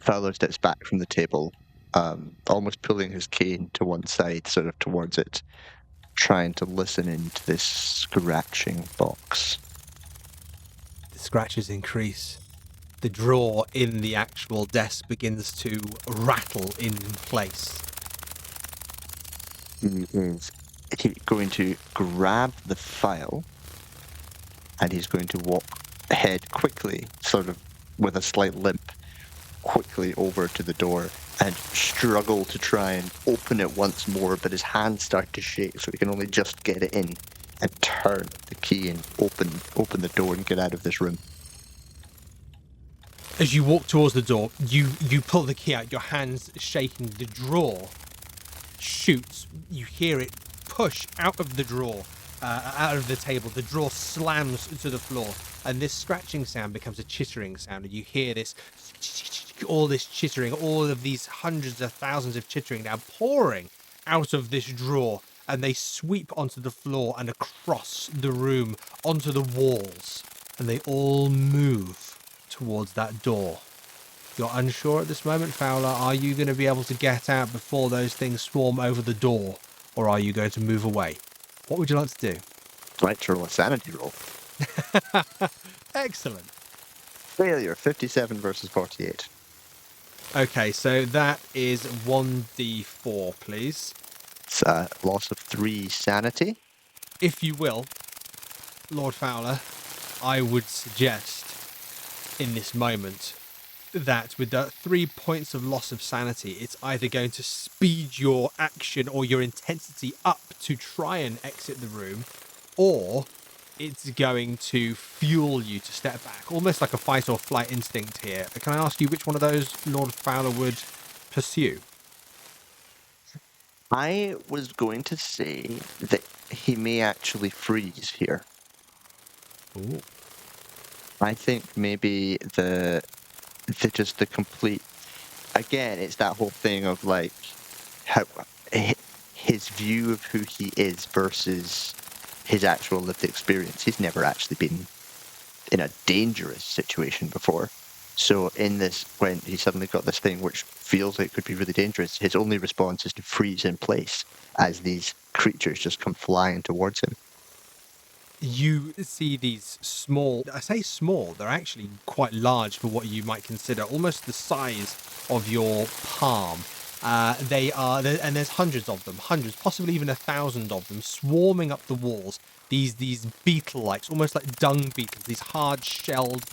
Fowler steps back from the table, almost pulling his cane to one side, sort of towards it, trying to listen into this scratching box. The scratches increase. The drawer in the actual desk begins to rattle in place. He is going to grab the file, and he's going to walk ahead quickly, sort of with a slight limp, quickly over to the door and struggle to try and open it once more, but his hands start to shake, so he can only just get it in and turn the key and open the door and get out of this room. As you walk towards the door, you pull the key out, your hands shaking. The drawer shoots. You hear it push out of the drawer, out of the table. The drawer slams to the floor, and this scratching sound becomes a chittering sound, and you hear this, all this chittering, all of these hundreds of thousands of chittering now pouring out of this drawer, and they sweep onto the floor and across the room, onto the walls, and they all move towards that door. You're unsure at this moment, Fowler. Are you going to be able to get out before those things swarm over the door, or are you going to move away? What would you like to do? I'd like to roll a sanity roll. Excellent. Failure, 57 versus 48. Okay, so that is 1d4, please. It's a loss of 3 sanity. If you will, Lord Fowler, I would suggest in this moment that with the 3 points of loss of sanity, it's either going to speed your action or your intensity up to try and exit the room, or it's going to fuel you to step back, almost like a fight or flight instinct here. Can I ask you which one of those Lord Fowler would pursue? I was going to say that he may actually freeze here. Ooh. I think maybe the complete, again, it's that whole thing of like how his view of who he is versus his actual lived experience. He's never actually been in a dangerous situation before. So in this, when he suddenly got this thing which feels like it could be really dangerous, his only response is to freeze in place as these creatures just come flying towards him. You see these small, I say small, they're actually quite large for what you might consider almost the size of your palm. They are, and there's hundreds of them, possibly even 1,000 of them, swarming up the walls. These beetle-like, almost like dung beetles, these hard-shelled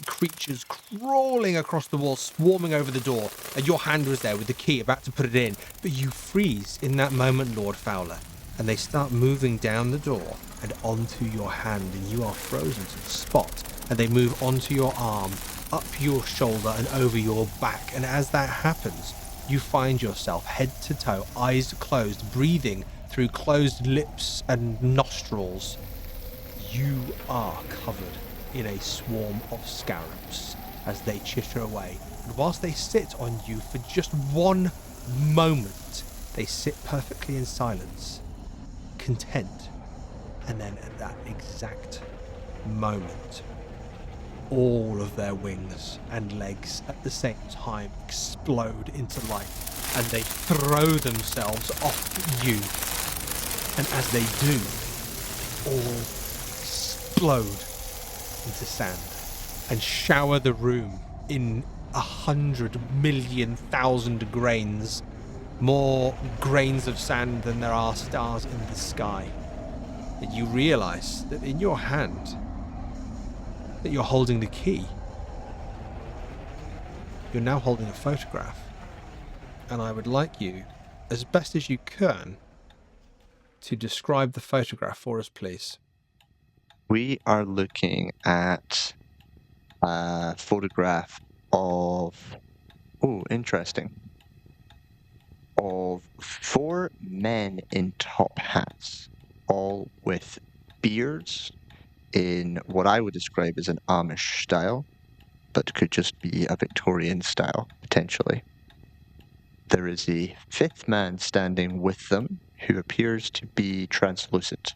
creatures crawling across the wall, swarming over the door. And your hand was there with the key, about to put it in, but you freeze in that moment, Lord Fowler, and they start moving down the door and onto your hand, and you are frozen to the spot. And they move onto your arm, up your shoulder and over your back. And as that happens, you find yourself head to toe, eyes closed, breathing through closed lips and nostrils. You are covered in a swarm of scarabs as they chitter away. And whilst they sit on you for just one moment, they sit perfectly in silence, content. And then at that exact moment, all of their wings and legs at the same time explode into life, and they throw themselves off you. And as they do, all explode into sand and shower the room in 100,000,000 grains, more grains of sand than there are stars in the sky. And you realize that in your hand, that you're holding the key. You're now holding a photograph. And I would like you, as best as you can, to describe the photograph for us, please. We are looking at a photograph of, interesting, of 4 men in top hats, all with beards in what I would describe as an Amish style, but could just be a Victorian style, potentially. There is a 5th man standing with them, who appears to be translucent.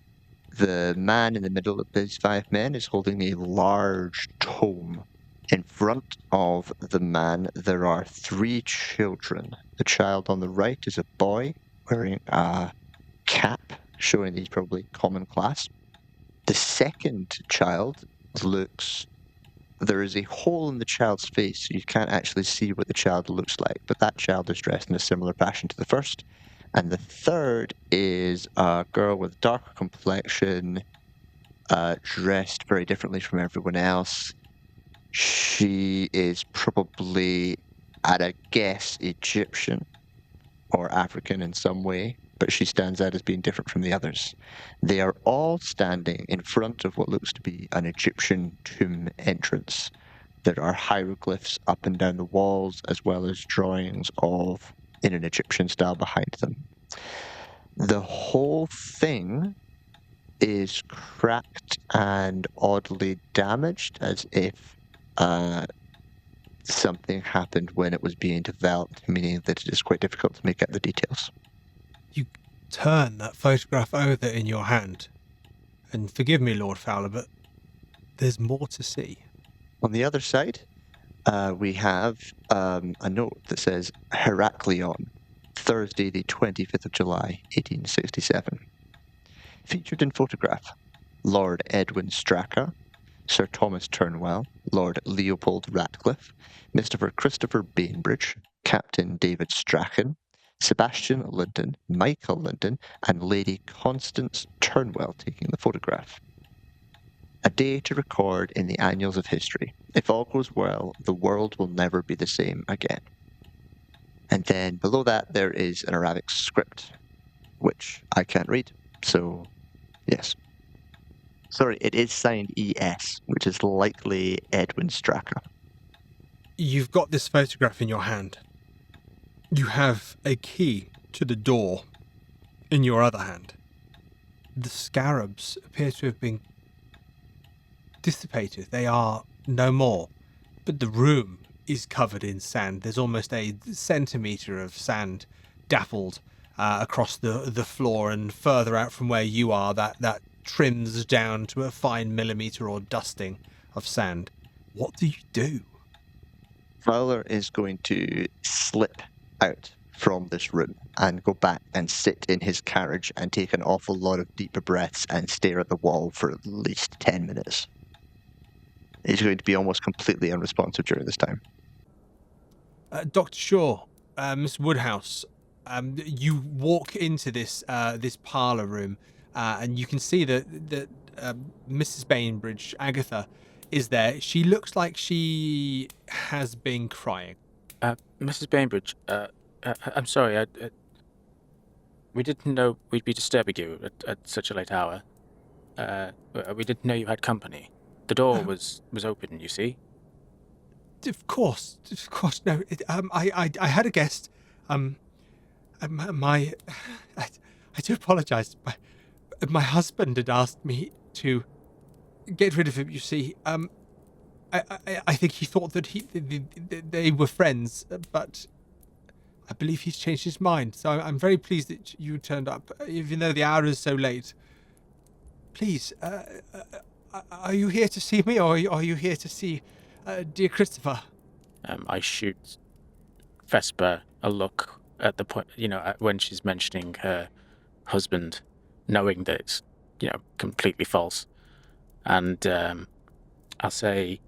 The man in the middle of these 5 men is holding a large tome. In front of the man, there are 3 children. The child on the right is a boy wearing a cap, showing that he's probably common class. The second child looks... There is a hole in the child's face, so you can't actually see what the child looks like, but that child is dressed in a similar fashion to the first. And the third is a girl with darker complexion, dressed very differently from everyone else. She is probably, at a guess, Egyptian or African in some way, but she stands out as being different from the others. They are all standing in front of what looks to be an Egyptian tomb entrance. There are hieroglyphs up and down the walls, as well as drawings in an Egyptian style behind them. The whole thing is cracked and oddly damaged, as if something happened when it was being developed, meaning that it is quite difficult to make out the details. You turn that photograph over in your hand, and forgive me, Lord Fowler, but there's more to see. On the other side, we have a note that says Heraklion, Thursday the 25th of July, 1867. Featured in photograph, Lord Edwin Strachan, Sir Thomas Turnwell, Lord Leopold Ratcliffe, Mr. Chrisopher Bainbridge, Captain David Strachan, Sebastian London, Michael London, and Lady Constance Turnwell taking the photograph. A day to record in the annals of history. If all goes well, the world will never be the same again. And then below that there is an Arabic script, which I can't read, so yes. Sorry, it is signed ES, which is likely Edwin Strachan. You've got this photograph in your hand. You have a key to the door in your other hand. The scarabs appear to have been dissipated. They are no more. But the room is covered in sand. There's almost a centimetre of sand dappled across the floor, and further out from where you are, that trims down to a fine millimetre or dusting of sand. What do you do? Fowler is going to slip out from this room and go back and sit in his carriage and take an awful lot of deeper breaths and stare at the wall for at least 10 minutes. He's going to be almost completely unresponsive during this time. Dr. Shaw, Miss Wodehouse, you walk into this parlour room, and you can see that Mrs. Bainbridge, Agatha, is there. She looks like she has been crying. Mrs. Bainbridge, I'm sorry, we didn't know we'd be disturbing you at such a late hour. We didn't know you had company. The door was open, you see. Of course, no. I had a guest. I do apologise. My husband had asked me to get rid of him. You see, I think he thought that they were friends, but I believe he's changed his mind. So I'm very pleased that you turned up, even though the hour is so late. Please, are you here to see me, or are you here to see dear Christopher? I shoot Vesper a look at the point, when she's mentioning her husband, knowing that it's, completely false. And I'll say,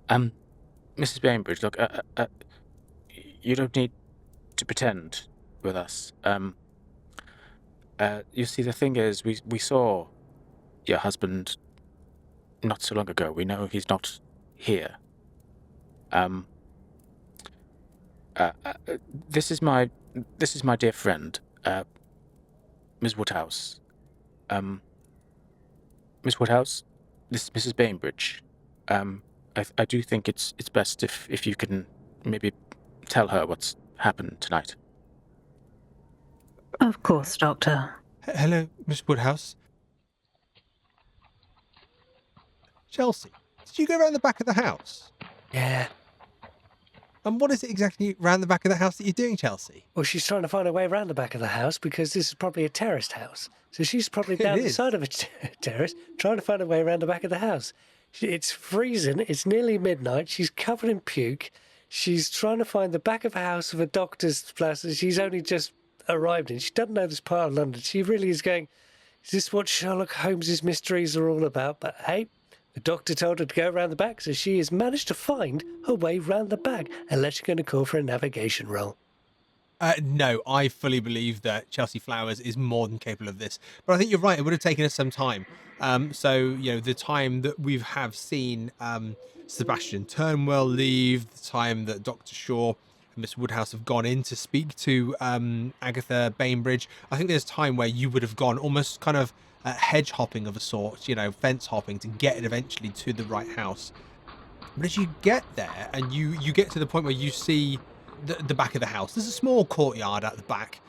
Mrs. Bainbridge, look, you don't need to pretend with us. You see, the thing is, we saw your husband not so long ago. We know he's not here. This is my dear friend, Miss Wodehouse. Miss Wodehouse, this is Mrs. Bainbridge. I do think it's best if you can maybe tell her what's happened tonight. Of course, Doctor. Hello, Miss Wodehouse. Chelsea, did you go around the back of the house? Yeah. And what is it exactly round the back of the house that you're doing, Chelsea? Well, she's trying to find a way around the back of the house because this is probably a terraced house. So she's probably down the side of a terrace trying to find a way around the back of the house. It's freezing. It's nearly midnight. She's covered in puke. She's trying to find the back of a house of a doctor's place that she's only just arrived in. She doesn't know this part of London. She really is going, is this what Sherlock Holmes' mysteries are all about? But hey, The doctor told her to go around the back, so she has managed to find her way round the back, unless you're going to call for a navigation roll. No, I fully believe that Chelsea Flowers is more than capable of this. But I think you're right. It would have taken us some time. The time that we have seen Sebastian Turnwell leave, the time that Dr. Shaw and Miss Wodehouse have gone in to speak to Agatha Bainbridge, I think there's time where you would have gone almost kind of hedge hopping of a sort, fence hopping to get it eventually to the right house. But as you get there and you get to the point where you see the back of the house, there's a small courtyard at the back,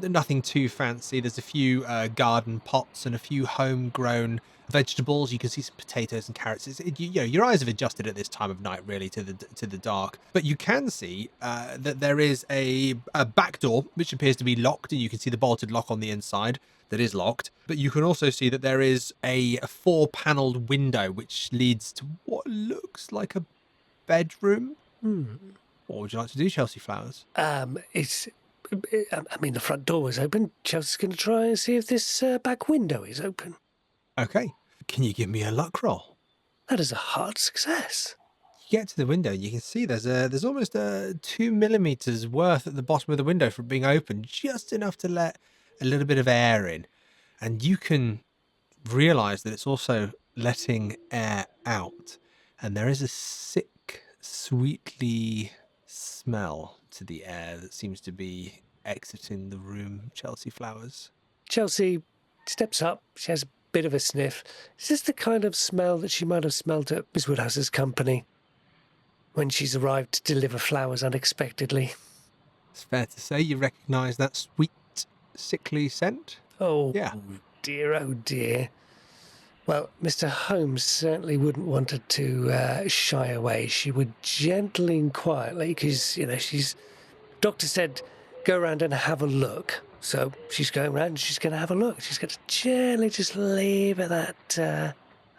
nothing too fancy. There's a few garden pots and a few homegrown vegetables. You can see some potatoes and carrots. Your eyes have adjusted at this time of night really to the dark, but you can see that there is a back door which appears to be locked, and you can see the bolted lock on the inside that is locked. But you can also see that there is a 4-paneled window which leads to what looks like a bedroom. What would you like to do, Chelsea Flowers? The front door was open. Chelsea's going to try and see if this back window is open. Okay. Can you give me a luck roll? That is a hard success. You get to the window, you can see there's almost 2 millimeters worth at the bottom of the window from being open, just enough to let a little bit of air in. And you can realize that it's also letting air out. And there is a sick, sweetly smell to the air that seems to be exiting the room, Chelsea Flowers. Chelsea steps up. She has a bit of a sniff. Is this the kind of smell that she might have smelled at Miss Woodhouse's company when she's arrived to deliver flowers unexpectedly? It's fair to say you recognise that sweet, sickly scent? Oh, yeah. Dear, oh dear. Well, Mr. Holmes certainly wouldn't want her to shy away. She would gently and quietly, because, doctor said, go around and have a look. So she's going around and she's going to have a look. She's going to gently just leave that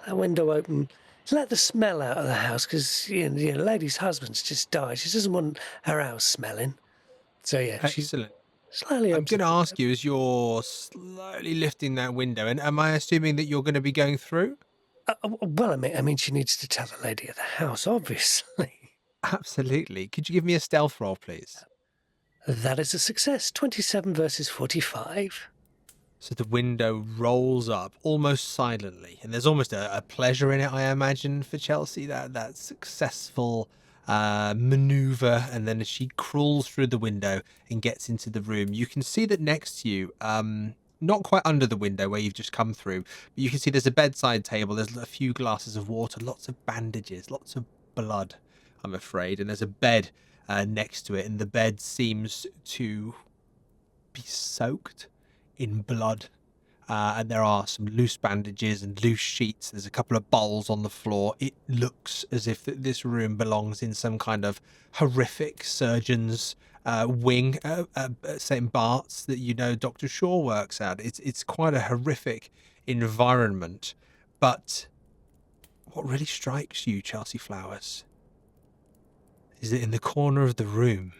window open. Let the smell out of the house, because, the lady's husband's just died. She doesn't want her house smelling. So, yeah, Excellent. she's slightly I'm going to ask you, as you're slowly lifting that window, and am I assuming that you're going to be going through? Well, I mean, she needs to tell the lady of the house, obviously. Absolutely. Could you give me a stealth roll, please? That is a success. 27 versus 45. So the window rolls up almost silently, and there's almost a pleasure in it, I imagine, for Chelsea, that successful maneuver. And then as she crawls through the window and gets into the room, you can see that next to you, not quite under the window where you've just come through, but you can see there's a bedside table, there's a few glasses of water, lots of bandages, lots of blood, I'm afraid, and there's a bed next to it, and the bed seems to be soaked in blood, and there are some loose bandages and loose sheets. There's a couple of bowls on the floor. It looks as if this room belongs in some kind of horrific surgeon's wing, St. Bart's, that Dr. Shaw works at. It's quite a horrific environment. But what really strikes you, Chelsea Flowers, is that in the corner of the room,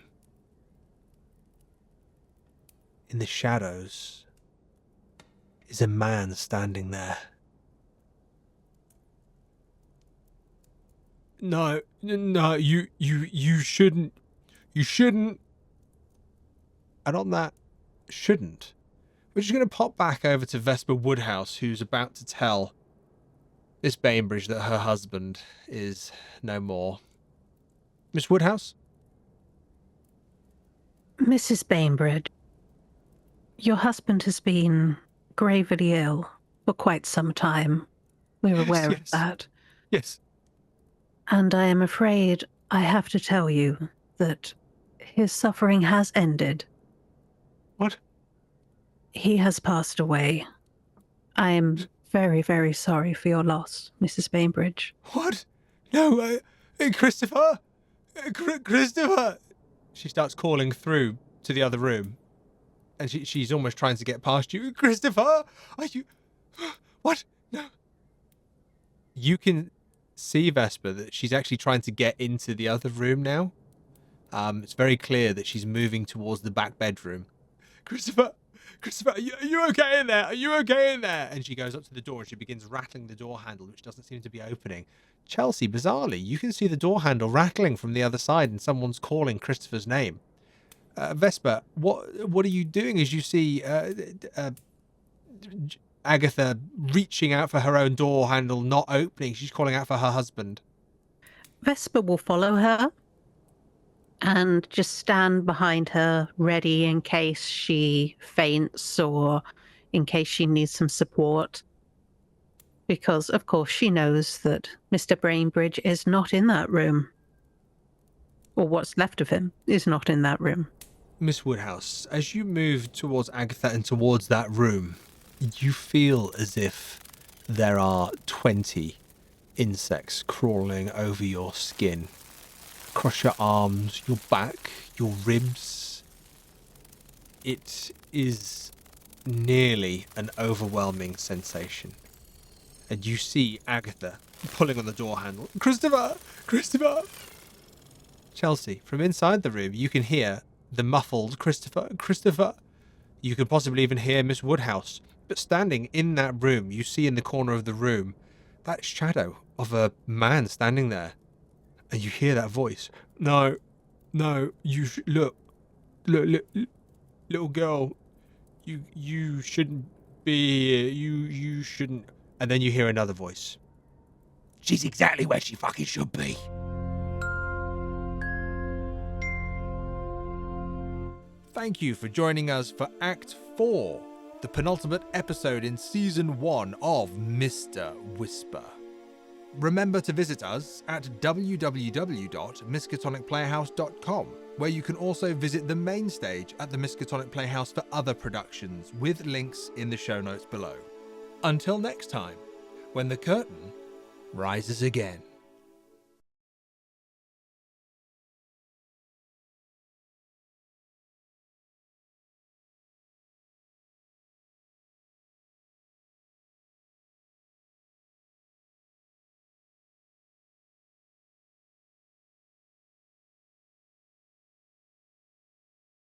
in the shadows, is a man standing there. No, you shouldn't. And on that shouldn't, we're just going to pop back over to Vesper Wodehouse, who's about to tell Miss Bainbridge that her husband is no more. Miss Wodehouse? Mrs. Bainbridge, your husband has been gravely ill for quite some time. We're aware of that. Yes. And I am afraid I have to tell you that his suffering has ended. What? He has passed away. I am very, very sorry for your loss, Mrs. Bainbridge. What? No, Chrisopher! Chrisopher! She starts calling through to the other room. And she's almost trying to get past you. Chrisopher! Are you... What? No. You can see, Vesper, that she's actually trying to get into the other room now. It's very clear that she's moving towards the back bedroom. Chrisopher! Christopher, are you okay in there? Are you okay in there? And she goes up to the door and she begins rattling the door handle, which doesn't seem to be opening. Chelsea, bizarrely, you can see the door handle rattling from the other side and someone's calling Christopher's name. Vesper, what are you doing as you see Agatha reaching out for her own door handle, not opening? She's calling out for her husband. Vesper will follow her and just stand behind her, ready in case she faints or in case she needs some support. Because, of course, she knows that Mr. Bainbridge is not in that room. Or what's left of him is not in that room. Miss Wodehouse, as you move towards Agatha and towards that room, you feel as if there are 20 insects crawling over your skin. Across your arms, your back, your ribs. It is nearly an overwhelming sensation. And you see Agatha pulling on the door handle. Christopher! Christopher! Chelsea, from inside the room, you can hear the muffled Christopher, Christopher. You can possibly even hear Miss Wodehouse. But standing in that room, you see in the corner of the room that shadow of a man standing there. And you hear that voice. No, you look, little girl, you shouldn't be here. You shouldn't. And then you hear another voice. She's exactly where she fucking should be. Thank you for joining us for Act 4, the penultimate episode in Season 1 of Mr. Whisper. Remember to visit us at www.miskatonicplayhouse.com, where you can also visit the main stage at the Miskatonic Playhouse for other productions, with links in the show notes below. Until next time, when the curtain rises again.